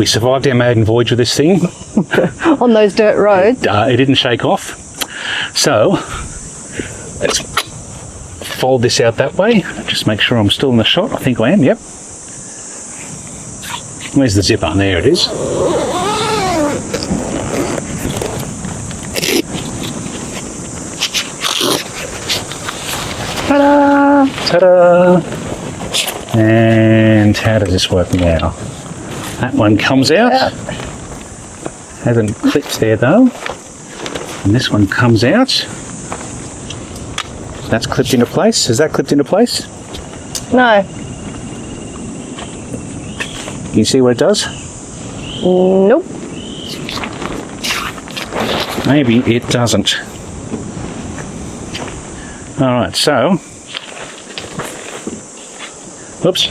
We survived our maiden voyage with this thing. On those dirt roads. It didn't shake off. So, let's fold this out that way. Just make sure I'm still in the shot. I think I am, yep. Where's the zipper? There it is. Ta-da! Ta-da! And how does this work now? That one comes out. Hasn't clipped there though. And this one comes out. That's clipped into place. Is that clipped into place? No. Can you see what it does? Nope. Maybe it doesn't. Alright, so... Oops.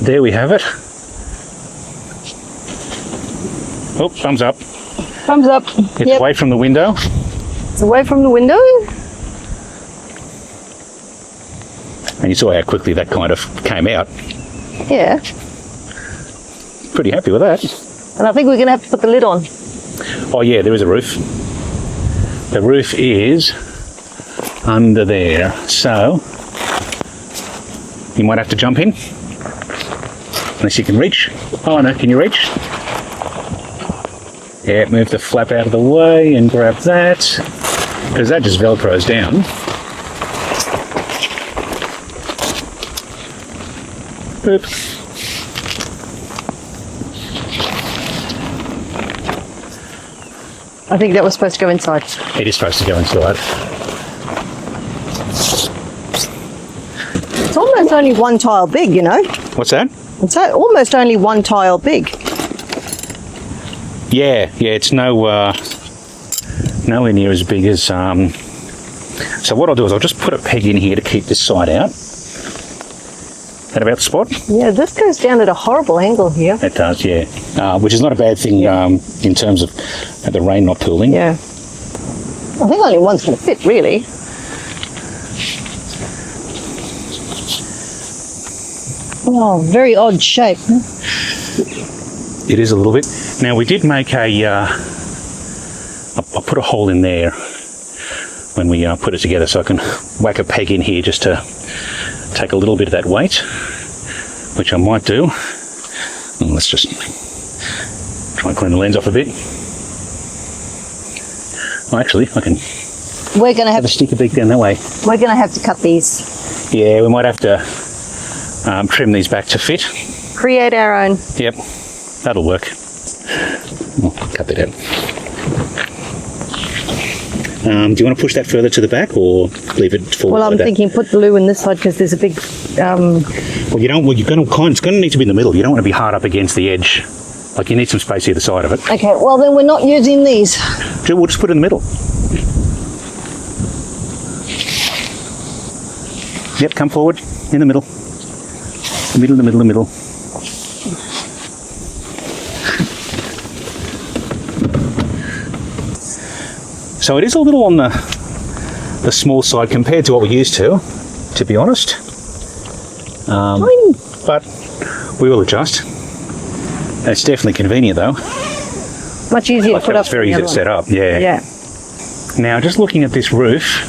There we have it. Oh, thumbs up. Thumbs up. It's away from the window. It's away from the window. And you saw how quickly that kind of came out. Yeah. Pretty happy with that. And I think we're going to have to put the lid on. Oh yeah, there is a roof. The roof is under there. So, you might have to jump in. Unless you can reach. Oh no, can you reach? Yeah, move the flap out of the way and grab that. Because that just velcros down. Boop. I think that was supposed to go inside. It is supposed to go inside. It's almost only one tile big, you know. What's that? It's almost only one tile big. Yeah, it's nowhere near as big as... So what I'll do is I'll just put a peg in here to keep this side out. That about the spot? Yeah, this goes down at a horrible angle here. It does, yeah. Which is not a bad thing in terms of the rain not pooling. Yeah. I think only one's going to fit, really. Oh, very odd shape. It is a little bit. Now we did make I put a hole in there when we put it together, so I can whack a peg in here just to take a little bit of that weight, which I might do. And let's just try and clean the lens off a bit. Oh, actually, I can We're going to have a sticker beak down that way. We're going to have to cut these. Yeah, we might have to trim these back to fit. Create our own. Yep, that'll work. I'll cut that out. Do you want to push that further to the back or leave it forward? Well, I'm thinking put the loo in this side because there's a big... Well, you don't. Well, you're going to it's going to need to be in the middle. You don't want to be hard up against the edge. Like, you need some space either side of it. Okay, well then we're not using these. We'll just put it in the middle. Yep, come forward. In the middle. The middle, the middle, the middle. So it is a little on the small side compared to what we're used to be honest. But we will adjust. It's definitely convenient though. Much easier to put up. It's very easy to set up, yeah. Yeah. Now, just looking at this roof,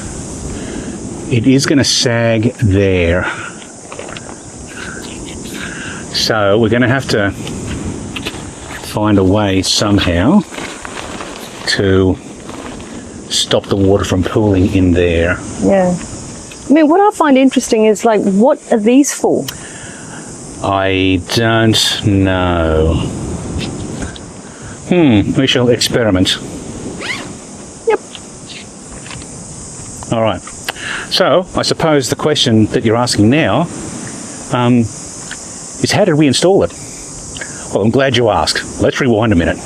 it is going to sag there. So we're going to have to find a way somehow to stop the water from pooling in there. Yeah. I mean, what I find interesting is, like, what are these for? I don't know. We shall experiment. Yep. All right. So, I suppose the question that you're asking now is, how did we install it? Well, I'm glad you asked. Let's rewind a minute.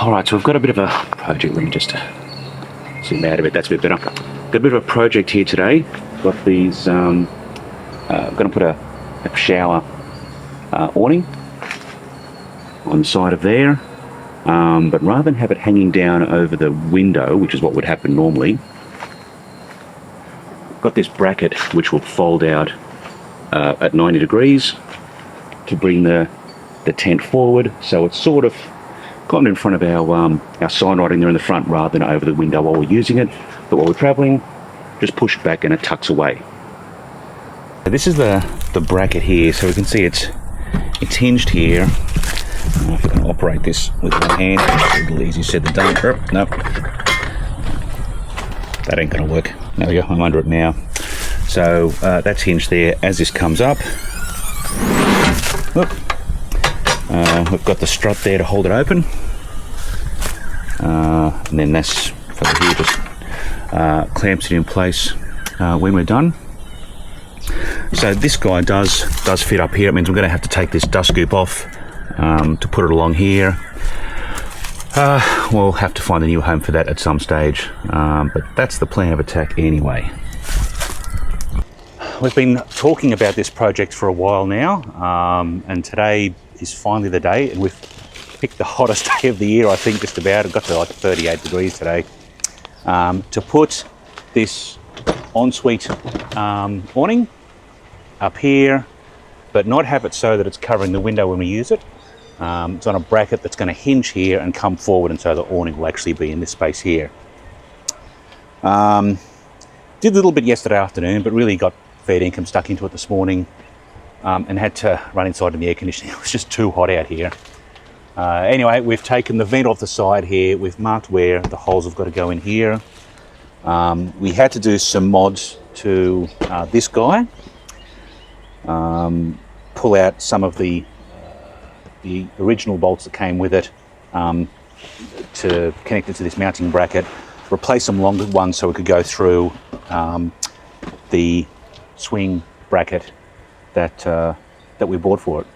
All right, so we've got a bit of a project. Let me just zoom out a bit. That's a bit better. Got got a bit of a project here today. Got these, I'm going to put a shower awning on the side of there, but rather than have it hanging down over the window, which is what would happen normally, got this bracket which will fold out at 90 degrees to bring the tent forward, so it's sort of gotten in front of our sign writing there in the front rather than over the window while we're using it. But while we're travelling, just push it back and it tucks away. This is the bracket here, so we can see it's hinged here. I don't know if I can operate this with one hand. It's a little easier said than done. Nope. That ain't gonna work. There we go, I'm under it now. So that's hinged there. As this comes up, look, we've got the strut there to hold it open. And then this over here just clamps it in place when we're done. So this guy does fit up here. It means I'm going to have to take this dust scoop off to put it along here. We'll have to find a new home for that at some stage, but that's the plan of attack anyway. We've been talking about this project for a while now, and today is finally the day, and we've picked the hottest day of the year, I think, just about. It got to like 38 degrees today, to put this Ensuite awning up here, but not have it so that it's covering the window when we use it. It's on a bracket that's going to hinge here and come forward, and so the awning will actually be in this space here. Did a little bit yesterday afternoon, but really got fair income stuck into it this morning, and had to run inside in the air conditioning. It was just too hot out here. Anyway, we've taken the vent off the side here. We've marked where the holes have got to go in here. We had to do some mods to this guy. Pull out some of the original bolts that came with it to connect it to this mounting bracket. Replace some longer ones so it could go through the swing bracket that we bought for it.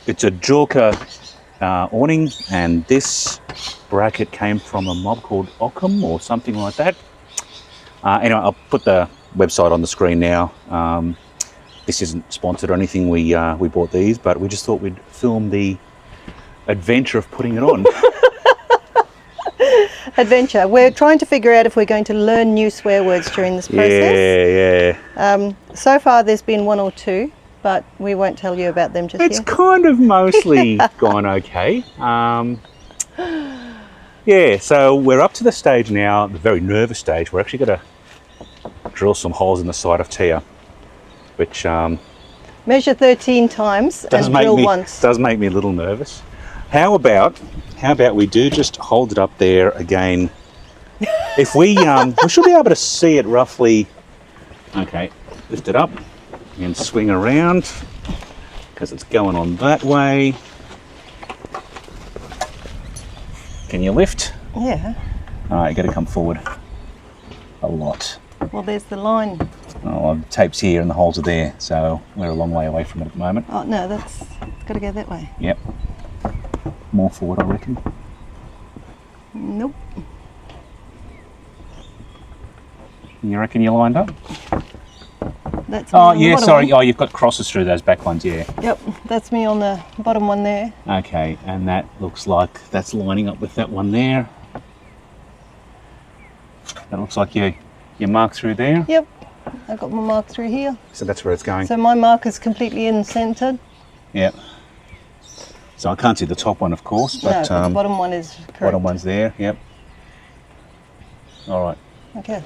It's a Jorka awning, and this bracket came from a mob called Occam or something like that. Anyway, I'll put the website on the screen now. This isn't sponsored or anything. We bought these, but we just thought we'd film the adventure of putting it on. Adventure. We're trying to figure out if we're going to learn new swear words during this process. Yeah. So far there's been one or two, but we won't tell you about them just yet. It's kind of mostly gone okay. Yeah, so we're up to the stage now, the very nervous stage. We're actually going to drill some holes in the side of Tia, which measure 13 times and drill once. Does make me a little nervous. How about we do just hold it up there again? If we should be able to see it roughly. Okay, lift it up and swing around because it's going on that way. Can you lift? Yeah. All right, you got to come forward a lot. Well, there's the line. Oh, the tape's here and the holes are there, so we're a long way away from it at the moment. Oh no, that's got to go that way. Yep. More forward, I reckon. Nope. You reckon you're lined up? That's oh yeah, sorry. Oh, you've got crosses through those back ones, yeah. Yep, that's me on the bottom one there. Okay, and that looks like that's lining up with that one there. That looks like you mark through there. Yep, I've got my mark through here. So that's where it's going. So my mark is completely in-centered. Yep. So I can't see the top one, of course, but no, the bottom one is correct. Bottom one's there. Yep. All right. Okay,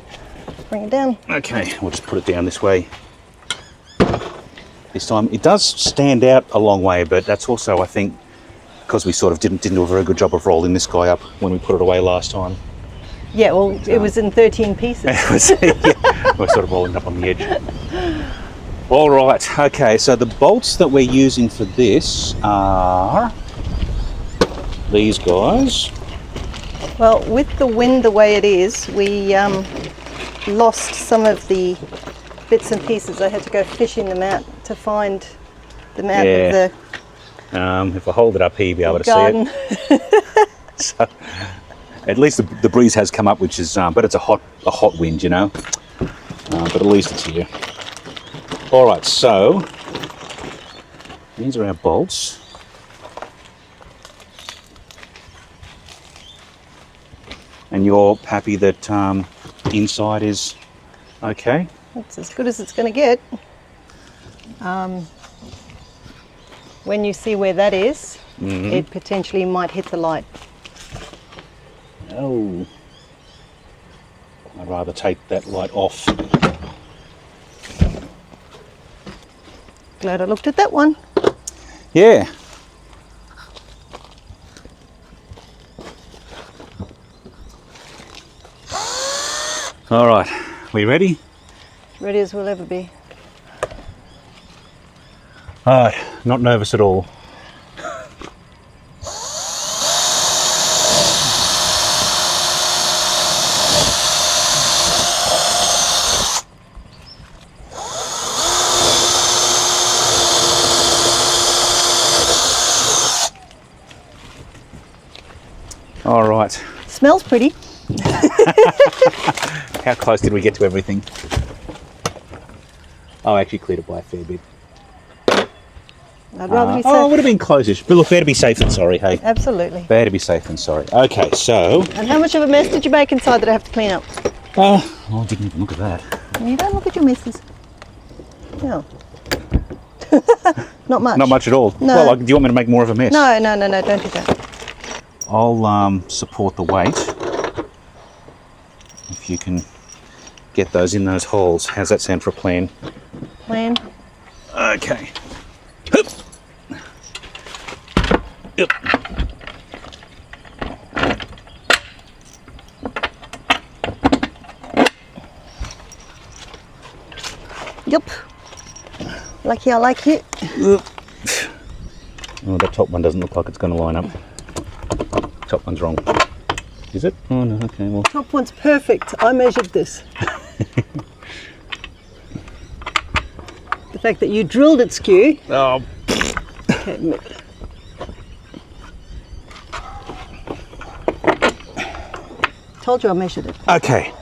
bring it down. Okay, we'll just put it down this way. This time it does stand out a long way, but that's also, I think, because we sort of didn't do a very good job of rolling this guy up when we put it away last time. Yeah, well, it was in 13 pieces. Yeah, we're sort of rolling up on the edge. All right, okay, so the bolts that we're using for this are these guys. Well, with the wind the way it is, we lost some of the bits and pieces. I had to go fishing them out to find them out of the if I hold it up here, you'll be able to garden. see it. So, At least the breeze has come up, which is, but it's a hot wind, you know. But at least it's here. All right, so these are our bolts. And you're happy that inside is okay? That's as good as it's going to get. When you see where that is, it potentially might hit the light. Oh, I'd rather take that light off. Glad I looked at that one. Yeah. All right, we ready? Ready as we'll ever be. All right, not nervous at all. All right. Smells pretty. How close did we get to everything? Oh, I actually cleared it by a fair bit. I'd rather be safe. Oh, it would have been close-ish. But look, better to be safe than sorry, hey? Absolutely. Better to be safe than sorry. Okay, so... And how much of a mess did you make inside that I have to clean up? Oh, I didn't even look at that. You don't look at your messes. No. Not much. Not much at all. No. Well, do you want me to make more of a mess? No, don't do that. I'll support the weight. If you can get those in those holes. How's that sound for a plan? Plan. Okay. Hup. Yep. Yep. Lucky I like it. Oh, that top one doesn't look like it's going to line up. Top one's wrong. Is it? Oh no, okay, well. Top one's perfect. I measured this. The fact that you drilled it skew. Oh. Okay. Told you I measured it. Okay.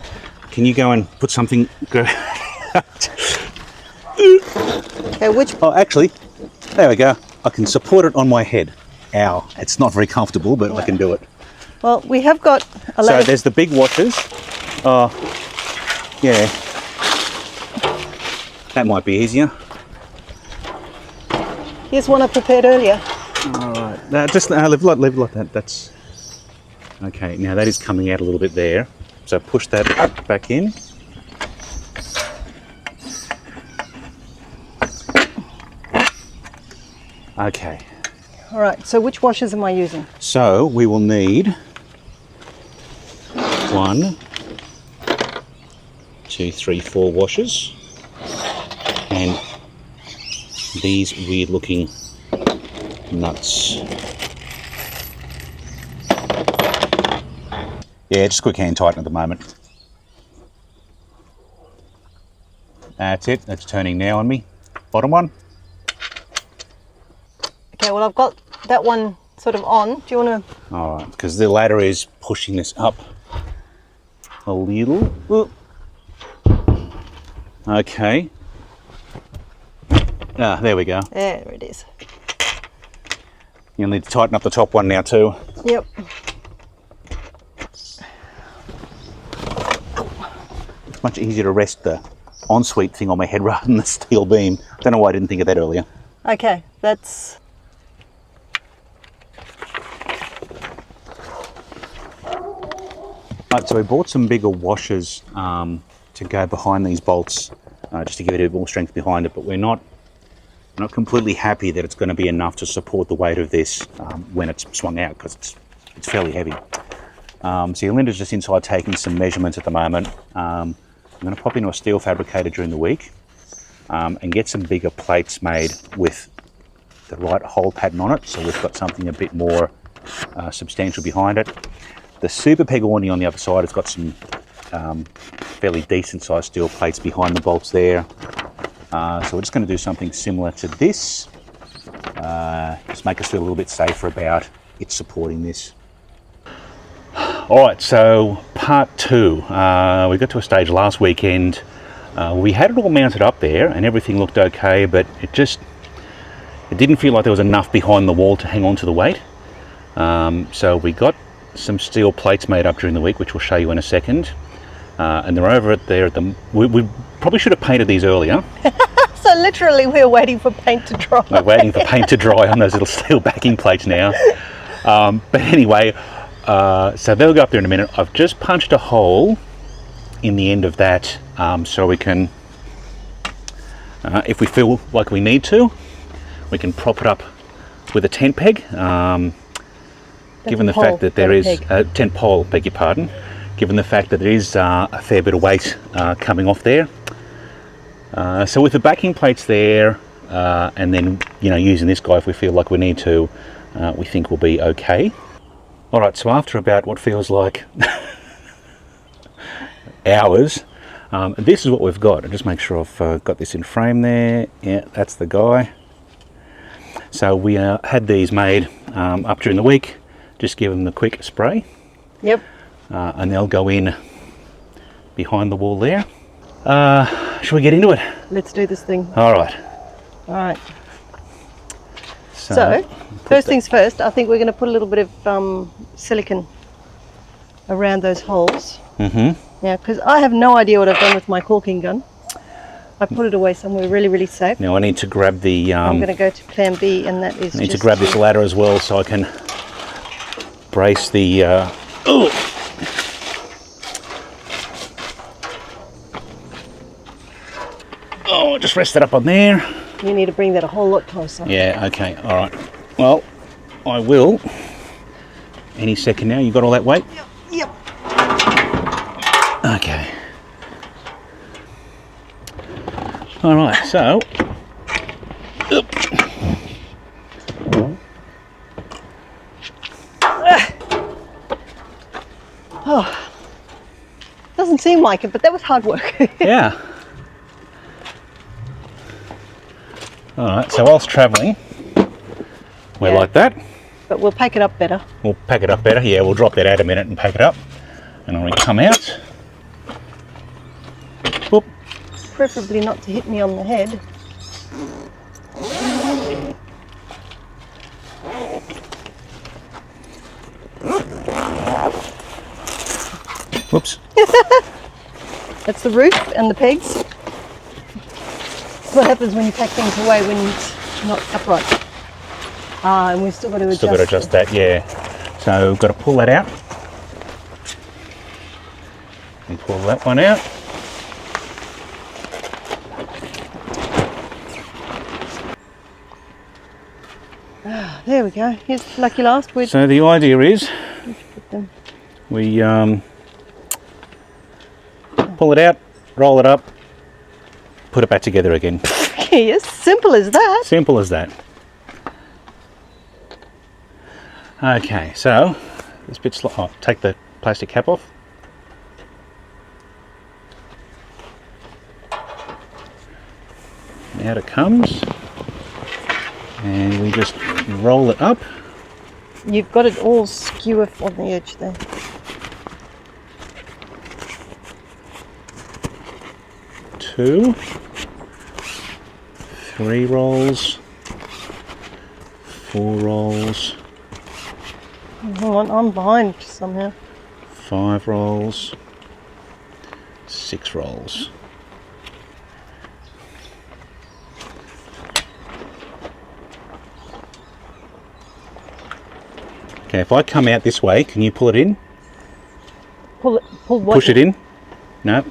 Can you go and put something... Okay, which... Oh, actually, there we go. I can support it on my head. Ow. It's not very comfortable, but I can do it. Well, we have got a So there's the big washers. Oh, yeah. That might be easier. Here's one I prepared earlier. All right. Just leave it like that. That's... Okay, now that is coming out a little bit there. So push that back in. Okay. All right, so which washers am I using? So we will need 1, 2, 3, 4 washers, and these weird looking nuts. Yeah, just quick hand tighten at the moment. That's it, that's turning now on me. Bottom one. Okay, well I've got that one sort of on. Do you want to... All right, because the ladder is pushing this up a little. Ooh. Okay. Ah, there we go. There it is. You'll need to tighten up the top one now too. Yep. It's much easier to rest the Ensuite thing on my head rather than the steel beam. Don't know why I didn't think of that earlier. Okay, that's... Right, so we bought some bigger washers to go behind these bolts, just to give it a bit more strength behind it, but we're not completely happy that it's going to be enough to support the weight of this when it's swung out, because it's fairly heavy. So Linda's just inside taking some measurements at the moment. I'm going to pop into a steel fabricator during the week and get some bigger plates made with the right hole pattern on it, so we've got something a bit more substantial behind it. The super peg awning on the other side has got some fairly decent sized steel plates behind the bolts there. So we're just going to do something similar to this, just make us feel a little bit safer about it supporting this. All right, so part two. We got to a stage last weekend. We had it all mounted up there and everything looked okay, but it didn't feel like there was enough behind the wall to hang on to the weight. So we got some steel plates made up during the week, which we'll show you in a second. And they're over there at the... We probably should have painted these earlier. So literally we're waiting for paint to dry. We're waiting for paint to dry on those little steel backing plates now. But anyway, so they'll go up there in a minute. I've just punched a hole in the end of that so we can, if we feel like we need to, we can prop it up with a tent peg. Given the fact that there is a tent pole, beg your pardon, given the fact that there is a fair bit of weight coming off there. So with the backing plates there, and then using this guy if we feel like we need to, we think we'll be okay. All right, so after about what feels like hours, this is what we've got. I'll just make sure I've got this in frame there. Yeah, that's the guy. So we had these made up during the week. Just give them the quick spray. Yep. And they'll go in behind the wall there. Shall we get into it? Let's do this thing. All right. All right. So first things first, I think we're going to put a little bit of silicone around those holes. Mm-hmm. Yeah, because I have no idea what I've done with my caulking gun. I put it away somewhere really, really safe. Now I need to grab the... I'm going to go to plan B, and that is I need to grab this ladder as well so I can brace the... Oh, just rest that up on there. You need to bring that a whole lot closer. Yeah, okay, all right. Well, I will. Any second now. You got all that weight? Yep. Okay. All right, so... Oh, doesn't seem like it, but that was hard work. Yeah. All right, so whilst travelling, we're like that. But we'll pack it up better. We'll pack it up better. Yeah, we'll drop that out a minute and pack it up. And then we come out. Whoop. Preferably not to hit me on the head. Whoops. That's the roof and the pegs. That's what happens when you pack things away when it's not upright. And we've still got to adjust. Still got to adjust that, yeah. So we've got to pull that out. And pull that one out. There we go. Here's lucky last. So the idea is we pull it out, roll it up, put it back together again. Yes, simple as that. Simple as that. Okay, so this bit's take the plastic cap off. Out it comes, and we just roll it up. You've got it all skew off on the edge there. Two, 3 rolls, 4 rolls. Hang on, I'm behind somehow. 5 rolls, 6 rolls. Okay, if I come out this way, can you pull it in? Pull what? Push it in? No.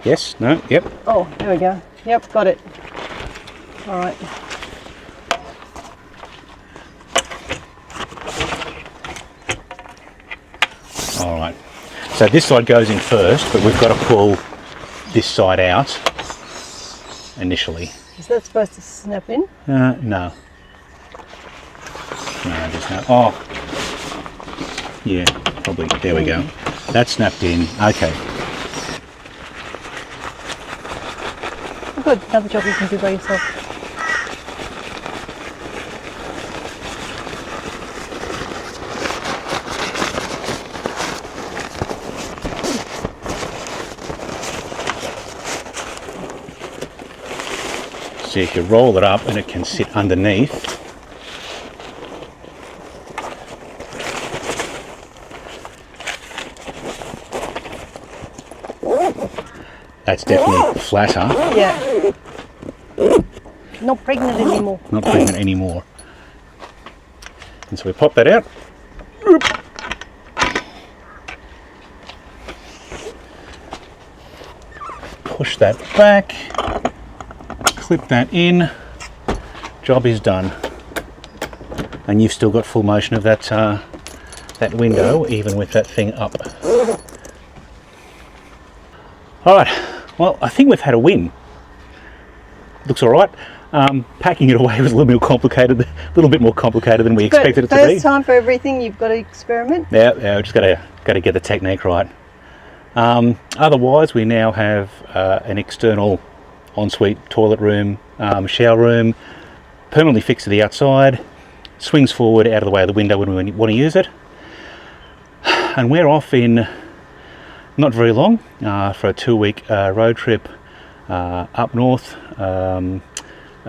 Yes, no, yep. Oh, there we go. Yep, got it. All right. All right. So this side goes in first, but we've got to pull this side out initially. Is that supposed to snap in? No. No, there's no. Oh. Yeah, probably. There we go. That snapped in. Okay. Good. Another job you can do by yourself. See, if you roll it up and it can sit underneath. That's definitely flatter. Yeah. Not pregnant anymore. Not pregnant anymore. And so we pop that out. Push that back. Clip that in. Job is done. And you've still got full motion of that that window, even with that thing up. All right. Well, I think we've had a win. Looks all right. Packing it away was a little bit more complicated than we expected it to be. First time for everything, you've got to experiment. Yeah, just got to get the technique right. Otherwise, we now have an external ensuite toilet room, shower room, permanently fixed to the outside, swings forward out of the way of the window when we want to use it. And we're off in not very long for a 2-week road trip up north,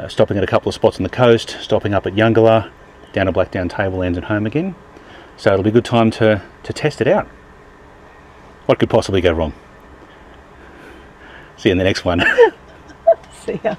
stopping at a couple of spots on the coast, stopping up at Yungala, down to Blackdown Tablelands and home again. So it'll be a good time to test it out. What could possibly go wrong? See you in the next one. See ya.